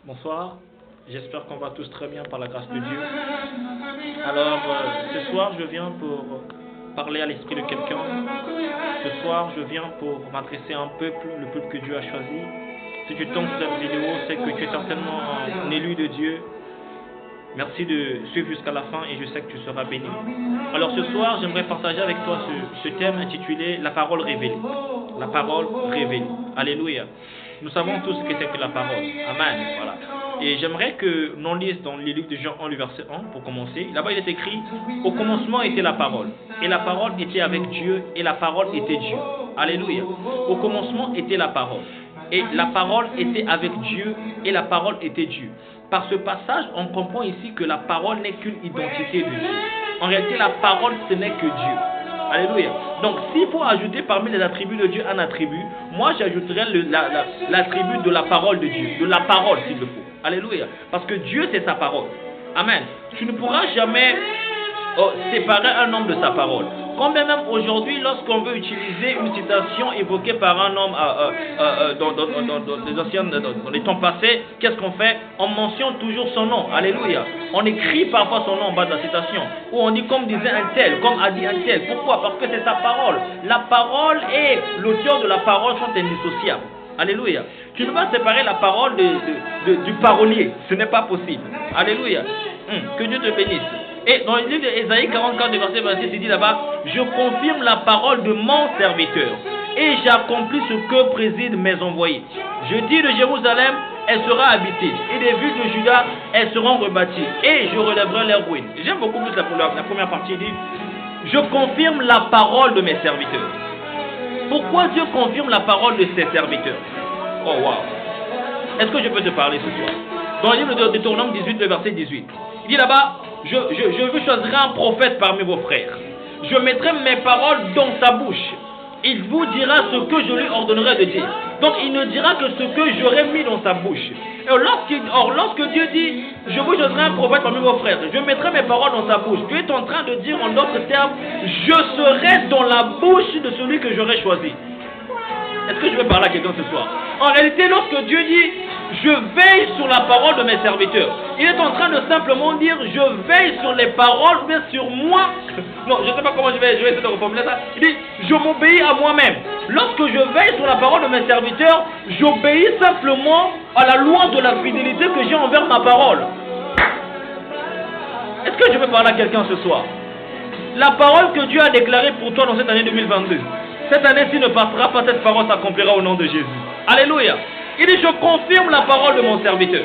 Bonsoir, j'espère qu'on va tous très bien par la grâce de Dieu. Alors, ce soir, je viens pour parler à l'esprit de quelqu'un. Ce soir, je viens pour m'adresser à un peuple, le peuple que Dieu a choisi. Si tu tombes sur cette vidéo, c'est que tu es certainement un élu de Dieu. Merci de suivre jusqu'à la fin et je sais que tu seras béni. Alors ce soir, j'aimerais partager avec toi ce thème intitulé « La parole révélée ». La parole révélée. Alléluia. Nous savons tous ce que c'est que la parole. Amen. Voilà. Et j'aimerais que l'on lise dans les livres de Jean 1, le verset 1, pour commencer. Là-bas, il est écrit « Au commencement était la parole. Et la parole était avec Dieu. Et la parole était Dieu. » Alléluia. Au commencement était la parole. Et la parole était avec Dieu. Et la parole était Dieu. Par ce passage, on comprend ici que la parole n'est qu'une identité de Dieu. En réalité, la parole, ce n'est que Dieu. Alléluia. Donc, s'il faut ajouter parmi les attributs de Dieu un attribut, moi, j'ajouterais l'attribut de la parole de Dieu. De la parole, s'il le faut. Alléluia. Parce que Dieu, c'est sa parole. Amen. Tu ne pourras jamais séparer un homme de sa parole. Combien même aujourd'hui, lorsqu'on veut utiliser une citation évoquée par un homme dans les temps passés, qu'est-ce qu'on fait? On mentionne toujours son nom. Alléluia. On écrit parfois son nom en bas de la citation. Ou on dit comme disait un tel, comme a dit un tel. Pourquoi? Parce que c'est sa parole. La parole et l'auteur de la parole sont indissociables. Alléluia. Tu ne peux pas séparer la parole du parolier. Ce n'est pas possible. Alléluia. Que Dieu te bénisse. Et dans le livre d'Ésaïe 44, verset 26, il dit là-bas, je confirme la parole de mon serviteur et j'accomplis ce que président mes envoyés. Je dis de Jérusalem, elle sera habitée, et des villes de Juda, elles seront rebâties, et je relèverai leurs ruines. J'aime beaucoup plus la première partie, il dit, je confirme la parole de mes serviteurs. Pourquoi Dieu confirme la parole de ses serviteurs? Oh wow! Est-ce que je peux te parler ce soir? Dans le livre de Deutéronome 18, le verset 18, il dit là-bas, je veux choisir un prophète parmi vos frères. Je mettrai mes paroles dans sa bouche. Il vous dira ce que je lui ordonnerai de dire. Donc il ne dira que ce que j'aurai mis dans sa bouche. Or lorsque Dieu dit, je vous choisirai un prophète parmi vos frères, je mettrai mes paroles dans sa bouche, Dieu est en train de dire en d'autres termes, je serai dans la bouche de celui que j'aurai choisi. Est-ce que je vais parler à quelqu'un ce soir? En réalité, lorsque Dieu dit, je veille sur la parole de mes serviteurs, il est en train de simplement dire, je veille sur les paroles, mais sur moi. Non, je ne sais pas comment je vais essayer de reformuler ça. Il dit, je m'obéis à moi-même. Lorsque je veille sur la parole de mes serviteurs, j'obéis simplement à la loi de la fidélité que j'ai envers ma parole. Est-ce que je vais parler à quelqu'un ce soir? La parole que Dieu a déclarée pour toi dans cette année 2022, cette année-ci ne passera pas, cette parole s'accomplira au nom de Jésus. Alléluia. Il dit, je confirme la parole de mon serviteur.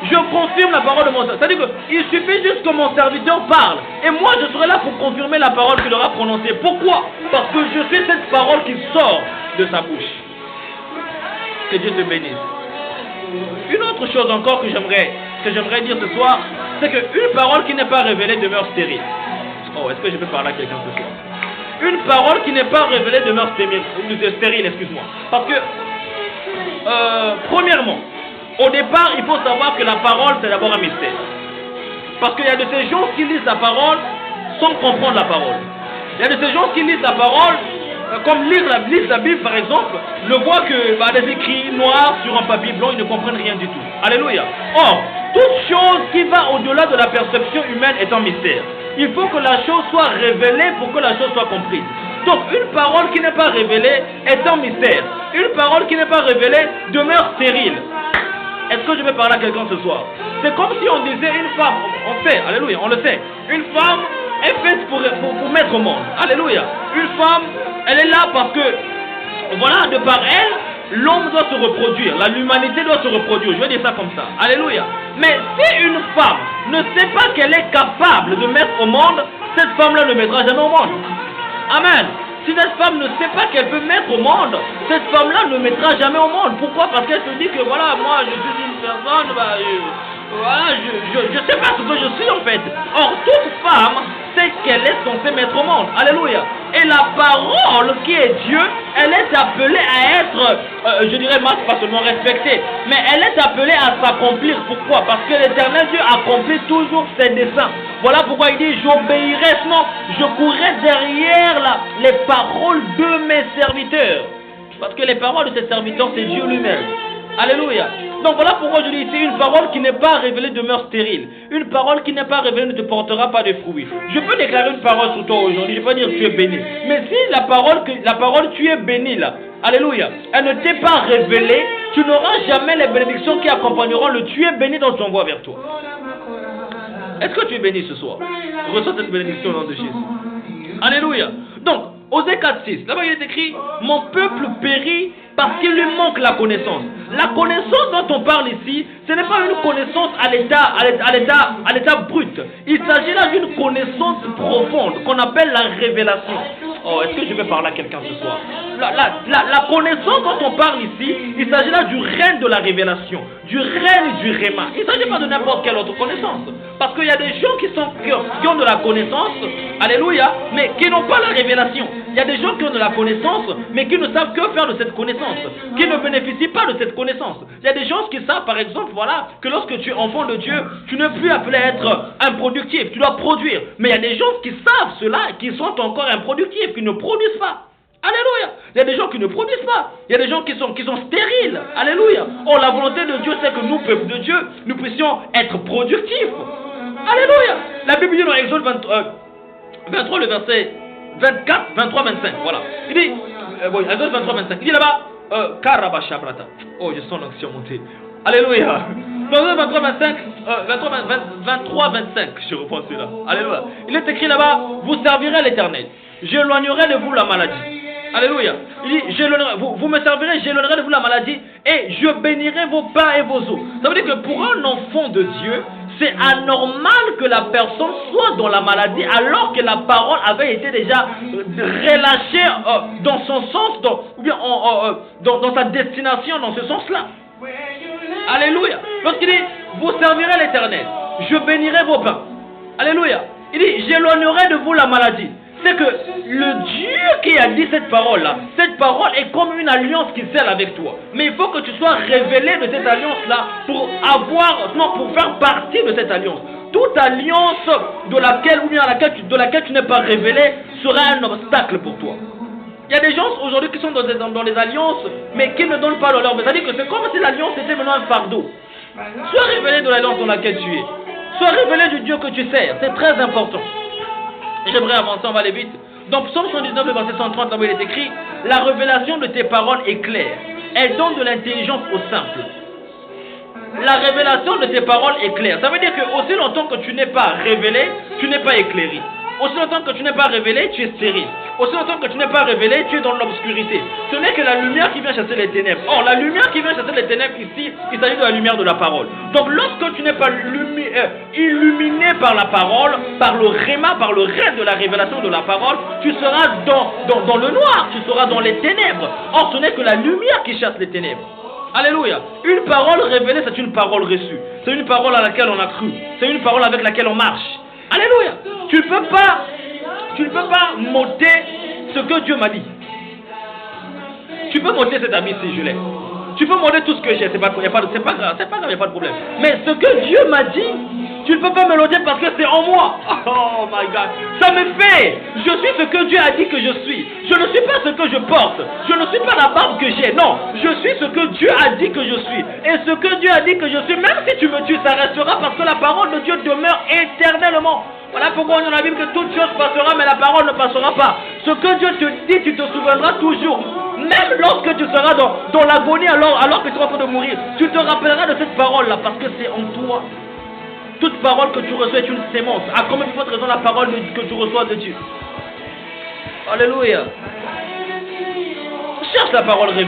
Je confirme la parole de mon serviteur. C'est-à-dire qu'il suffit juste que mon serviteur parle. Et moi, je serai là pour confirmer la parole qu'il aura prononcée. Pourquoi? Parce que je suis cette parole qui sort de sa bouche. Que Dieu te bénisse. Une autre chose encore que j'aimerais dire ce soir, c'est qu'une parole qui n'est pas révélée demeure stérile. Oh, est-ce que je peux parler à quelqu'un ce soir? Une parole qui n'est pas révélée demeure stérile, excuse-moi. Parce que, premièrement, au départ, il faut savoir que la parole, c'est d'abord un mystère. Parce qu'il y a de ces gens qui lisent la parole sans comprendre la parole. Il y a de ces gens qui lisent la parole, comme lire la Bible par exemple, ne voient que des écrits noirs sur un papier blanc, ils ne comprennent rien du tout. Alléluia. Or, toute chose qui va au-delà de la perception humaine est un mystère. Il faut que la chose soit révélée pour que la chose soit comprise. Donc, une parole qui n'est pas révélée est un mystère. Une parole qui n'est pas révélée demeure stérile. Est-ce que je vais parler à quelqu'un ce soir? C'est comme si on disait une femme, on sait, alléluia, on le sait. Une femme est faite pour mettre au monde. Alléluia. Une femme, elle est là parce que, voilà, de par elle, l'homme doit se reproduire. L'humanité doit se reproduire. Je vais dire ça comme ça. Alléluia. Mais si une femme ne sait pas qu'elle est capable de mettre au monde, cette femme-là ne mettra jamais au monde. Amen. Si cette femme ne sait pas qu'elle peut mettre au monde, cette femme-là ne mettra jamais au monde. Pourquoi? Parce qu'elle se dit que voilà, moi je suis une personne, je ne sais pas ce que je suis en fait. Or, toute femme sait qu'elle est censée mettre au monde. Alléluia. Et la parole qui est Dieu, elle est appelée à être, je dirais pas seulement respectée, mais elle est appelée à s'accomplir. Pourquoi? Parce que l'Éternel Dieu accomplit toujours ses desseins. Voilà pourquoi il dit, j'obéirai, sinon je courrai derrière les paroles de mes serviteurs. Parce que les paroles de ses serviteurs, c'est Dieu lui-même. Alléluia. Donc voilà pourquoi je dis ici, une parole qui n'est pas révélée demeure stérile. Une parole qui n'est pas révélée ne te portera pas de fruits. Je peux déclarer une parole sur toi aujourd'hui, je peux dire tu es béni. Mais si la parole tu es béni là, alléluia, elle ne t'est pas révélée, tu n'auras jamais les bénédictions qui accompagneront le tu es béni dont tu envoies vers toi. Est-ce que tu es béni ce soir? Reçois cette bénédiction au nom de Jésus. Alléluia. Donc, Osée 4:6, là-bas il est écrit, mon peuple périt parce qu'il lui manque la connaissance. La connaissance dont on parle ici, ce n'est pas une connaissance à l'état brut. Il s'agit là d'une connaissance profonde qu'on appelle la révélation. Oh, est-ce que je vais parler à quelqu'un ce soir? La connaissance dont on parle ici, il s'agit là du règne de la révélation, du règne du réma. Il ne s'agit pas de n'importe quelle autre connaissance. Parce qu'il y a des gens qui ont de la connaissance, alléluia, mais qui n'ont pas la révélation. Il y a des gens qui ont de la connaissance, mais qui ne savent que faire de cette connaissance, qui ne bénéficient pas de cette connaissance. Il y a des gens qui savent, par exemple, voilà, que lorsque tu es enfant de Dieu, tu ne peux plus appelé à être improductif, tu dois produire. Mais il y a des gens qui savent cela, qui sont encore improductifs, qui ne produisent pas. Alléluia. Il y a des gens qui ne produisent pas. Il y a des gens qui sont stériles. Alléluia. Or, la volonté de Dieu, c'est que nous, peuple de Dieu, nous puissions être productifs. Alléluia. La Bible dit dans Exode 23, le verset 24, 23, 25. Voilà. Il dit, Exode 23, 25. Il dit là-bas, Karabashabrata. Oh, je sens l'onction monter. Alléluia. Dans Exode 23, 25, 23, 25. Je reprends celui-là. Alléluia. Il est écrit là-bas, vous servirez l'Éternel. J'éloignerai de vous la maladie. Alléluia. Il dit, vous me servirez, j'éloignerai de vous la maladie et je bénirai vos pains et vos eaux. Ça veut dire que pour un enfant de Dieu, c'est anormal que la personne soit dans la maladie alors que la parole avait été déjà relâchée dans son sens, ou bien dans sa destination, dans ce sens-là. Alléluia. Lorsqu'il dit, vous servirez l'Éternel, je bénirai vos pains. Alléluia. Il dit, j'éloignerai de vous la maladie. C'est que le Dieu qui a dit cette parole-là, cette parole est comme une alliance qui scelle avec toi. Mais il faut que tu sois révélé de cette alliance-là pour faire partie de cette alliance. Toute alliance de laquelle tu n'es pas révélé sera un obstacle pour toi. Il y a des gens aujourd'hui qui sont dans les alliances, mais qui ne donnent pas leur. C'est-à-dire que c'est comme si l'alliance était maintenant un fardeau. Sois révélé de l'alliance dans laquelle tu es. Sois révélé du Dieu que tu sers. C'est très important. J'aimerais avancer, on va aller vite. Dans Psaume 119, le verset 130, là où il est écrit, la révélation de tes paroles est claire. Elle donne de l'intelligence au simple. La révélation de tes paroles est claire. Ça veut dire que aussi longtemps que tu n'es pas révélé, tu n'es pas éclairé. Aussi longtemps que tu n'es pas révélé, tu es stérile. Aussi longtemps que tu n'es pas révélé, tu es dans l'obscurité. Ce n'est que la lumière qui vient chasser les ténèbres. Or, la lumière qui vient chasser les ténèbres ici, il s'agit de la lumière de la parole. Donc, lorsque tu n'es pas illuminé par la parole, par le réma, par le règne de la révélation de la parole, tu seras dans le noir, tu seras dans les ténèbres. Or, ce n'est que la lumière qui chasse les ténèbres. Alléluia. Une parole révélée, c'est une parole reçue. C'est une parole à laquelle on a cru. C'est une parole avec laquelle on marche. Alléluia. Tu ne peux pas m'ôter ce que Dieu m'a dit. Tu peux m'ôter cet habit si je l'ai. Tu peux m'ôter tout ce que j'ai, c'est pas grave, il n'y a pas de problème. Mais ce que Dieu m'a dit, tu ne peux pas me l'ôter parce que c'est en moi. Oh my God. Ça me fait. Je suis ce que Dieu a dit que je suis. Je ne suis pas ce que je porte. Je ne suis pas la barbe que j'ai. Non. Je suis ce que Dieu a dit que je suis. Et ce que Dieu a dit que je suis, même si tu me tues, ça restera parce que la parole de Dieu demeure éternellement. Voilà pourquoi on dit dans la Bible que toute chose passera, mais la parole ne passera pas. Ce que Dieu te dit, tu te souviendras toujours. Même lorsque tu seras dans l'agonie, alors que tu es en train de mourir, tu te rappelleras de cette parole-là, parce que c'est en toi. Toute parole que tu reçois est une sémence. À combien de fois raison la parole que tu reçois de Dieu? Alléluia. Cherche la parole révélée.